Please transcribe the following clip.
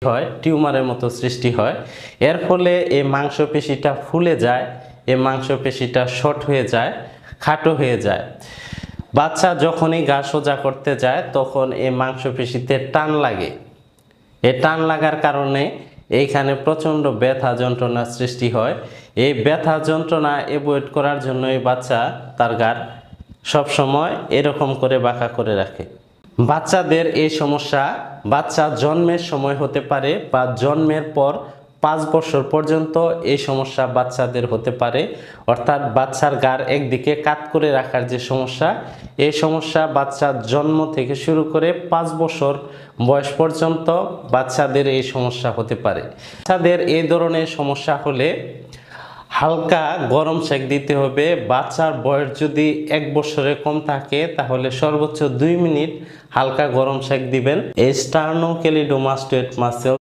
হয়, টিউমারের মতো সৃষ্টি হয়। এর ফলে এই মাংসপেশিটা ফুলে যায়, এই মাংসপেশিটা শর্ট হয়ে যায়, খাটো হয়ে যায়। বাচ্চা যখনই গা সোজা করতে যায় তখন এই মাংসপেশিতে টান লাগে। এই টান লাগার কারণে এইখানে প্রচণ্ড ব্যথা যন্ত্রণার সৃষ্টি হয়। এই ব্যথা যন্ত্রণা অ্যাভয়েড করার জন্য এই বাচ্চা তার গা সবসময় এরকম করে বাঁকা করে রাখে। বাচ্চাদের এই সমস্যা বাচ্চা জন্মের সময় হতে পারে বা জন্মের পর 5 বছর পর্যন্ত এই সমস্যা বাচ্চাদের হতে পারে। অর্থাৎ বাচ্চার গার একদিকে কাত করে রাখার যে সমস্যা, এই সমস্যা বাচ্চার জন্ম থেকে শুরু করে 5 বছর বয়স পর্যন্ত বাচ্চাদের এই সমস্যা হতে পারে। বাচ্চাদের এই ধরনের সমস্যা হলে হালকা গরম সেক দিতে হবে। বাচ্চার বয়স যদি 1 বছরের কম থাকে তাহলে সর্বোচ্চ 2 মিনিট হালকা গরম সেক দিবেন। এই স্টার্নোকেলিডোমাস্টোয়েড মাসেল